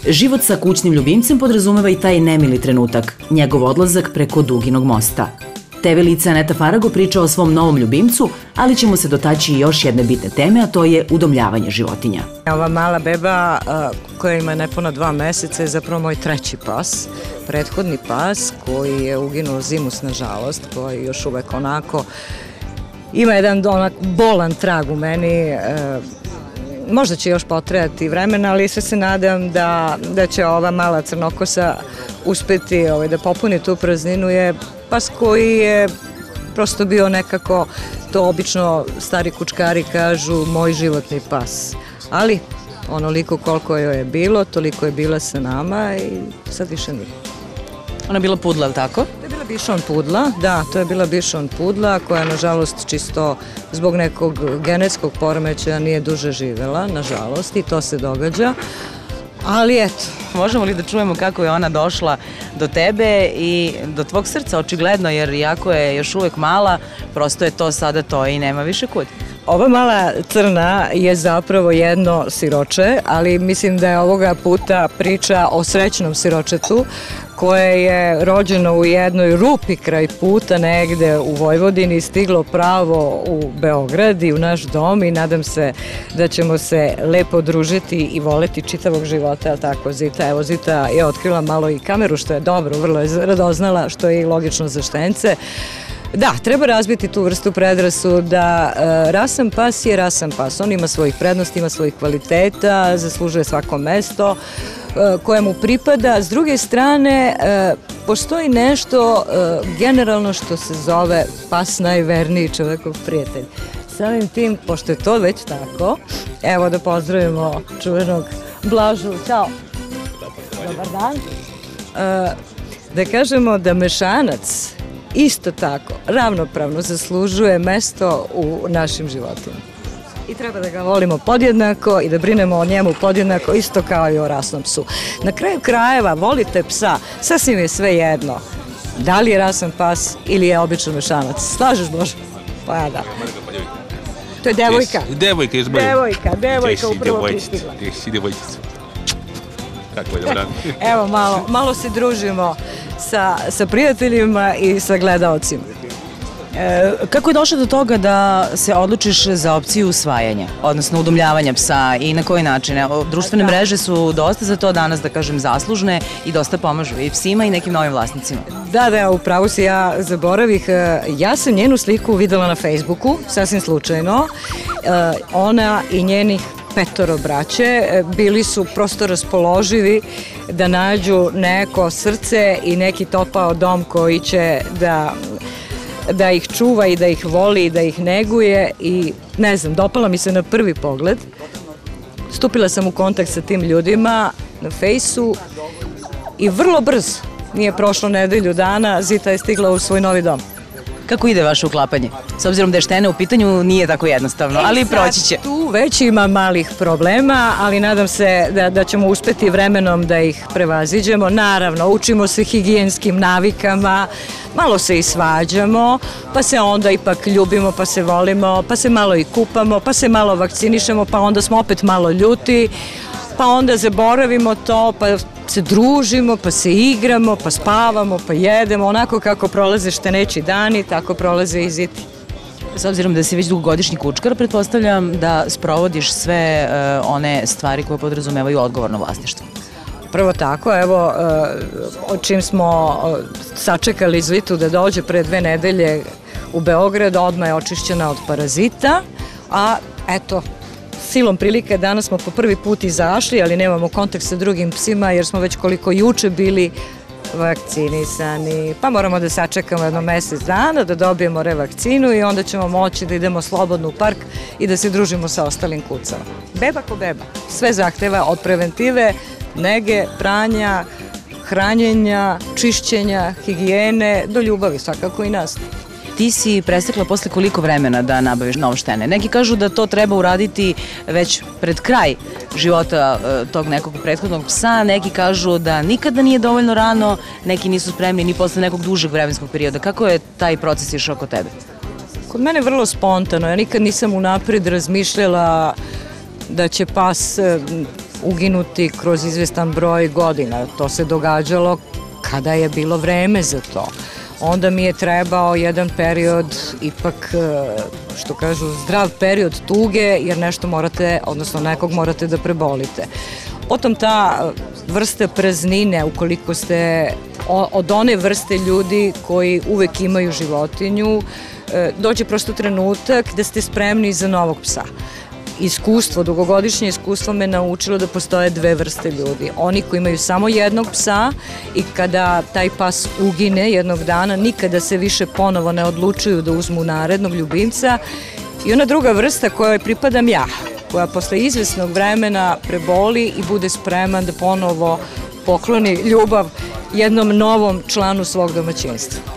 Život sa kućnim ljubimcem podrazumeva i taj nemili trenutak, njegov odlazak preko Duginog mosta. TV lice Aneta Farago priča o svom novom ljubimcu, ali ćemo se dotaći i još jedne bitne teme, a to je udomljavanje životinja. Ova mala beba koja ima nepuna 2 meseca je zapravo moj 3. pas. Prethodni pas koji je uginuo zimus, nažalost, koji još uvek onako ima jedan onak bolan trag u meni. Možda će još potrajati vremena, ali sve se nadam da će ova mala crnokosa uspeti da popuni tu prazninu. Je pas koji je prosto bio nekako, to obično stari kučkari kažu, moj životni pas. Ali onoliko koliko joj je bilo, toliko je bila sa nama i sad više nije. Ona je bila pudla, ali tako? To je bila bišon pudla, da, to je bila bišon pudla koja nažalost čisto zbog nekog genetskog poremećaja nije duže živela, nažalost, i to se događa. Ali eto. Možemo li da čujemo kako je ona došla do tebe i do tvog srca, očigledno, jer iako je još uvek mala, prosto je to sada to i nema više kud. Ova mala crna je zapravo jedno siroče, ali mislim da je ovoga puta priča o srećnom siročetu koje je rođeno u jednoj rupi kraj puta negde u Vojvodini, stiglo pravo u Beograd i u naš dom i nadam se da ćemo se lepo družiti i voleti čitavog života, ali tako Zita? Evo, Zita je otkrila malo i kameru, što je dobro, vrlo je radoznala, što je i logično za štence. Da, treba razbiti tu vrstu predrasuda. Rasan pas je rasan pas. On ima svojih prednosti, ima svojih kvaliteta, zaslužuje svako mesto koje mu pripada. S druge strane, postoji nešto generalno što se zove pas najverniji čovekov prijatelj. Samim tim, pošto je to već tako, evo da pozdravimo čuvenog Blažu. Ćao. Dobar dan. Da kažemo da mešanac isto tako, ravnopravno zaslužuje mesto u našim životima. I treba da ga volimo podjednako i da brinemo o njemu podjednako, isto kao i o rasnom psu. Na kraju krajeva, volite psa, sasvim je sve jedno. Da li je rasan pas ili je običan mešanac. Slažeš, Bože? Pa ja da. To je devojka. Devojka, još bolje. Devojka upravo pristigla. Ti devojčica. Kako je dobro. Evo, malo se družimo sa prijateljima i sa gledaocima. Kako je došlo do toga da se odlučiš za opciju usvajanja, odnosno udomljavanja psa i na koji način? Društvene mreže su dosta za to danas, da kažem, zaslužne i dosta pomažu i psima i nekim novim vlasnicima. Da, upravo si, ja zaboravih. Ja sam njenu sliku videla na Facebooku, sasvim slučajno. Ona i njenih 5 braće bili su prosto raspoloživi da nađu neko srce i neki topao dom koji će da ih čuva i da ih voli i da ih neguje i ne znam, dopala mi se na prvi pogled. Stupila sam u kontakt sa tim ljudima na Fejsu i vrlo brzo, nije prošlo nedelju dana, Zita je stigla u svoj novi dom. Kako ide vaše uklapanje? S obzirom da je štene u pitanju, nije tako jednostavno, ali proći će. Tu već ima malih problema, ali nadam se da ćemo uspeti vremenom da ih prevaziđemo. Naravno, učimo se higijenskim navikama, malo se i svađamo, pa se onda ipak ljubimo, pa se volimo, pa se malo i kupamo, pa se malo vakcinišemo, pa onda smo opet malo ljuti, pa onda zaboravimo to, pa se družimo, pa se igramo, pa spavamo, pa jedemo, onako kako prolaze šteneći dani, tako prolaze i Ziti. S obzirom da si već dugogodišnji kučkar, pretpostavljam da sprovodiš sve one stvari koje podrazumevaju odgovorno vlasništvo. Prvo tako, evo, čim smo sačekali Zitu da dođe pre 2 nedelje u Beograd, odmah je očišćena od parazita, a eto, silom prilike danas smo po prvi put izašli, ali nemamo kontakt sa drugim psima jer smo već koliko juče bili vakcinisani. Pa moramo da sačekamo jedno mesec dana, da dobijemo revakcinu i onda ćemo moći da idemo slobodno u park i da se družimo sa ostalim kucama. Beba ko beba. Sve zahteva od preventive, nege, pranja, hranjenja, čišćenja, higijene, do ljubavi svakako i nas. Ti si prestekla posle koliko vremena da nabaviš novo štene? Neki kažu da to treba uraditi već pred kraj života tog nekog prethodnog psa, neki kažu da nikada nije dovoljno rano, neki nisu spremni ni posle nekog dužeg vremenskog perioda. Kako je taj proces išao kod tebe? Kod mene je vrlo spontano. Ja nikad nisam unapred razmišljala da će pas uginuti kroz izvestan broj godina. To se događalo kada je bilo vreme za to. Onda mi je trebao jedan period, ipak, što kažu, zdrav period tuge, jer nešto morate, odnosno nekog morate da prebolite. Potom ta vrsta praznine, ukoliko ste od one vrste ljudi koji uvek imaju životinju, dođe prosto trenutak da ste spremni za novog psa. Iskustvo, dugogodišnje iskustvo me naučilo da postoje dve vrste ljudi. Oni koji imaju samo jednog psa i kada taj pas ugine jednog dana, nikada se više ponovo ne odlučuju da uzmu narednog ljubimca. I ona druga vrsta kojoj pripadam ja, koja posle izvesnog vremena preboli i bude spreman da ponovo pokloni ljubav jednom novom članu svog domaćinstva.